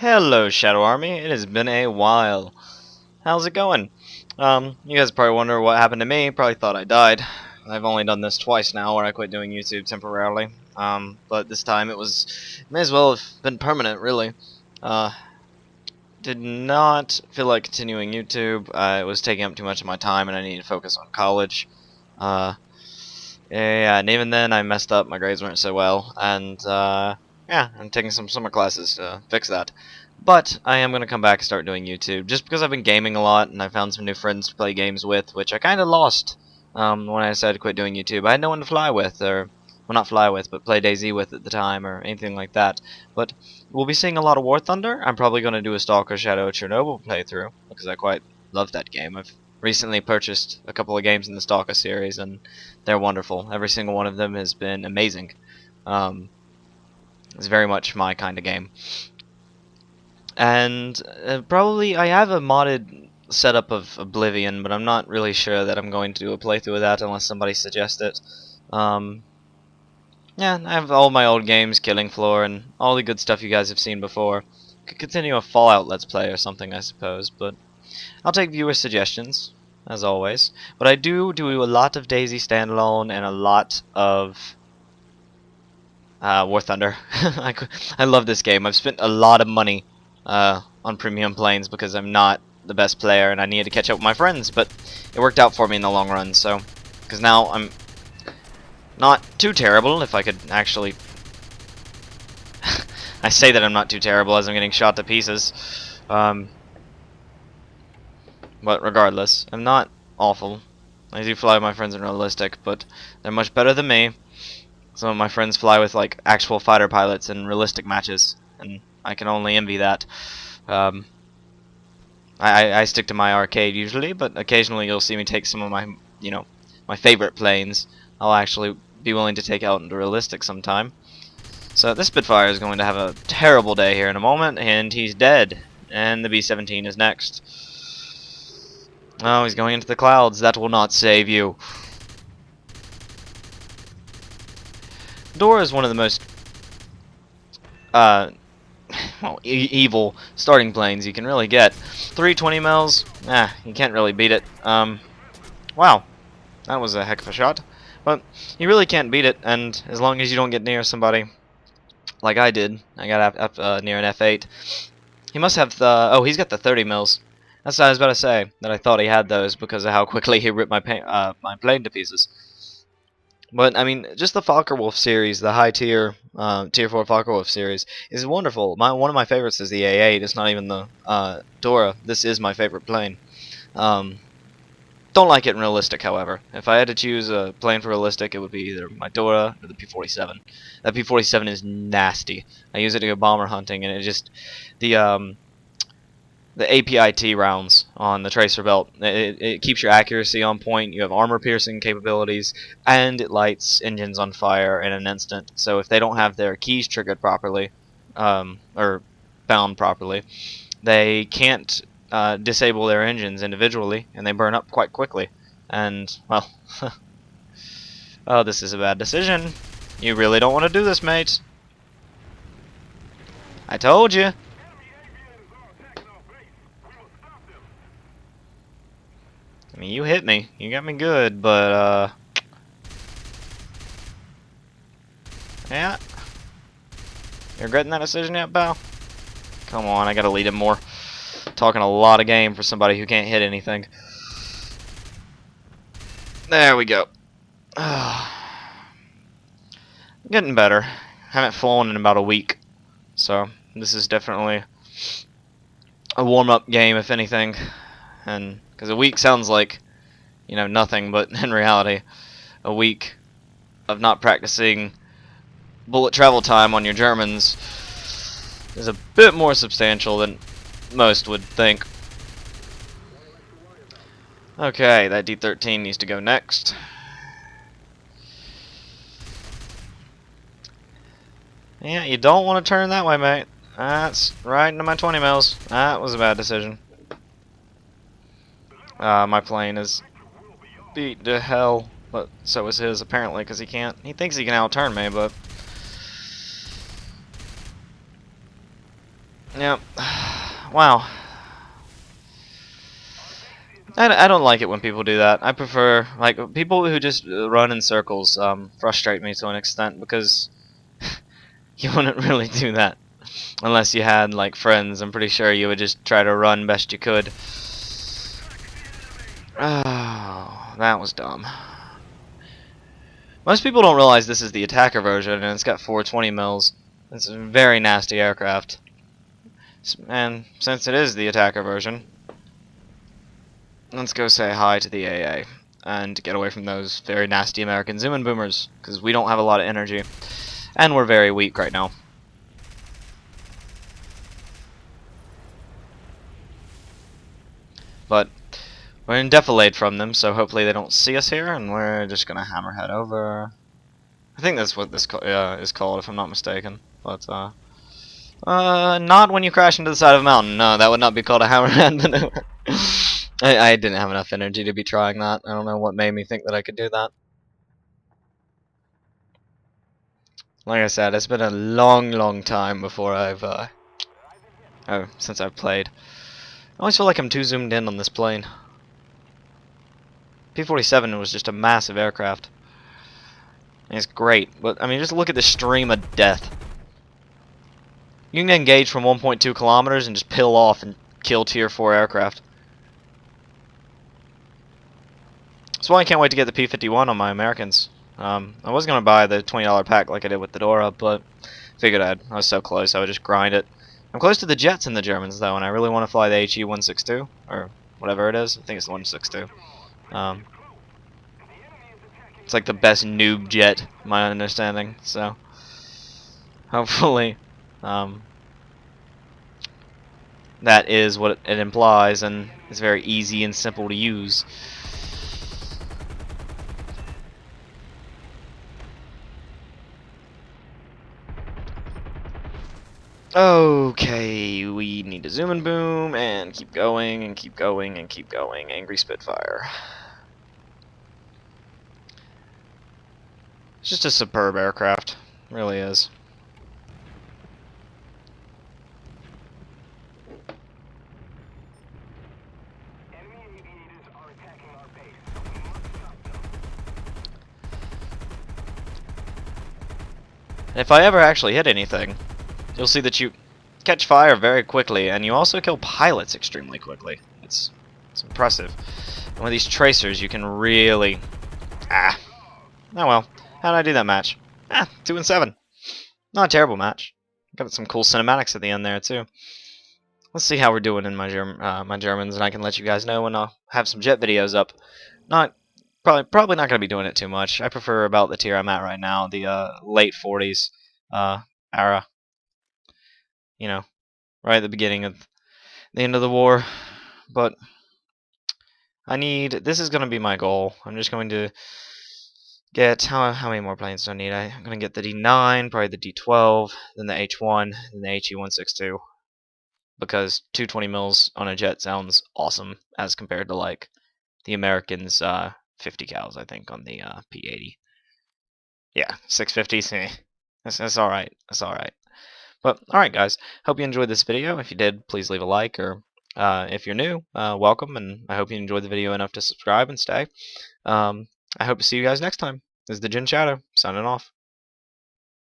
Hello, Shadow Army. It has been a while. How's it going? You guys probably wonder what happened to me. Probably thought I died. I've only done this twice now, where I quit doing YouTube temporarily. But this time may as well have been permanent, really. Did not feel like continuing YouTube. It was taking up too much of my time, and I needed to focus on college. Yeah, and even then, I messed up. My grades weren't so well, and yeah, I'm taking some summer classes to fix that. But I am going to come back and start doing YouTube, just because I've been gaming a lot, and I found some new friends to play games with, which I kind of lost when I decided to quit doing YouTube. I had no one to fly with, or, well, not fly with, but play DayZ with at the time, or anything like that. But we'll be seeing a lot of War Thunder. I'm probably going to do a Stalker Shadow Chernobyl playthrough, because I quite love that game. I've recently purchased a couple of games in the Stalker series, and they're wonderful. Every single one of them has been amazing. It's very much my kind of game. And probably I have a modded setup of Oblivion, but I'm not really sure that I'm going to do a playthrough of that unless somebody suggests it. Yeah, I have all my old games, Killing Floor, and all the good stuff you guys have seen before. Could continue a Fallout Let's Play or something, I suppose, but I'll take viewer suggestions, as always. But I do a lot of DayZ Standalone and a lot of War Thunder. I love this game. I've spent a lot of money on premium planes because I'm not the best player and I needed to catch up with my friends, but it worked out for me in the long run. So, because now I'm not too terrible, if I could actually. I say that I'm not too terrible as I'm getting shot to pieces. But regardless, I'm not awful. I do fly with my friends in realistic, but they're much better than me. Some of my friends fly with like actual fighter pilots in realistic matches, and I can only envy that. I stick to my arcade usually, but occasionally you'll see me take some of my, my favorite planes. I'll actually be willing to take out into realistic sometime. So this Spitfire is going to have a terrible day here in a moment, and he's dead. And the B-17 is next. Oh, he's going into the clouds. That will not save you. Dora is one of the most well, evil starting planes you can really get. 320 mils, you can't really beat it. Wow, that was a heck of a shot. But you really can't beat it, and as long as you don't get near somebody, like I did, I got up near an F8. He must have the, oh, he's got the 30 mils. That's what I was about to say, that I thought he had those because of how quickly he ripped my my plane to pieces. But, I mean, just the Focke-Wulf series, the high tier, tier 4 Focke-Wulf series, is wonderful. One of my favorites is the A8. It's not even the Dora. This is my favorite plane. Don't like it in realistic, however. If I had to choose a plane for realistic, it would be either my Dora or the P-47. That P-47 is nasty. I use it to go bomber hunting, and it just... The APIT rounds on the tracer belt, it keeps your accuracy on point, you have armor piercing capabilities, and it lights engines on fire in an instant. So if they don't have their keys triggered properly, or bound properly, they can't disable their engines individually, and they burn up quite quickly. And, well, oh, this is a bad decision. You really don't want to do this, mate. I told you. I mean, you hit me. You got me good, but, yeah. You regretting that decision yet, pal? Come on, I gotta lead him more. Talking a lot of game for somebody who can't hit anything. There we go. Getting better. Haven't flown in about a week. So, this is definitely a warm-up game, if anything. And because a week sounds like, nothing, but in reality, a week of not practicing bullet travel time on your Germans is a bit more substantial than most would think. Okay, that D-13 needs to go next. Yeah, you don't want to turn that way, mate. That's right into my 20 mils. That was a bad decision. My plane is beat to hell, but so is his apparently, because he thinks he can outturn me, but Yep. Wow. I don't like it when people do that. I prefer, like, people who just run in circles frustrate me to an extent, because you wouldn't really do that unless you had, like, friends. I'm pretty sure you would just try to run best you could. Oh, that was dumb. Most people don't realize this is the attacker version, and it's got 420 mils. It's a very nasty aircraft. And since it is the attacker version, let's go say hi to the AA and get away from those very nasty American zoom-in boomers, because we don't have a lot of energy, and we're very weak right now. But we're in defilade from them, so hopefully they don't see us here, and we're just gonna hammerhead over. I think that's what this is called, if I'm not mistaken. But not when you crash into the side of a mountain. No, that would not be called a hammerhead maneuver. I didn't have enough energy to be trying that. I don't know what made me think that I could do that. Like I said, it's been a long time before I've since I've played. I always feel like I'm too zoomed in on this plane. P-47 was just a massive aircraft. And it's great, but I mean, just look at the stream of death. You can engage from 1.2 kilometers and just peel off and kill tier 4 aircraft. That's why I can't wait to get the P-51 on my Americans. I was going to buy the $20 pack like I did with the Dora, but figured I was so close I would just grind it. I'm close to the jets and the Germans, though, and I really want to fly the HE-162, or whatever it is. I think it's the 162. It's like the best noob jet, my understanding, so hopefully that is what it implies, and it's very easy and simple to use. Okay, we need to zoom and boom and keep going and keep going and keep going. Angry Spitfire. It's just a superb aircraft. It really is. If I ever actually hit anything, you'll see that you catch fire very quickly, and you also kill pilots extremely quickly. It's impressive. And with these tracers, you can really... Oh well. How did I do that match? 2-7. Not a terrible match. Got some cool cinematics at the end there, too. Let's see how we're doing in my Germans, and I can let you guys know when I'll have some jet videos up. Probably not going to be doing it too much. I prefer about the tier I'm at right now, the late 40s era. You know, right at the beginning of the end of the war. But this is going to be my goal. I'm just going to get, how many more planes do I need? I'm going to get the D9, probably the D12, then the H1, then the HE-162. Because 220 mils on a jet sounds awesome as compared to, like, the Americans' 50 cals, I think, on the P-80. Yeah, 650s. That's all right. That's all right. But all right, guys. Hope you enjoyed this video. If you did, please leave a like, or if you're new, welcome, and I hope you enjoyed the video enough to subscribe and stay. I hope to see you guys next time. This is the Jin Shadow signing off.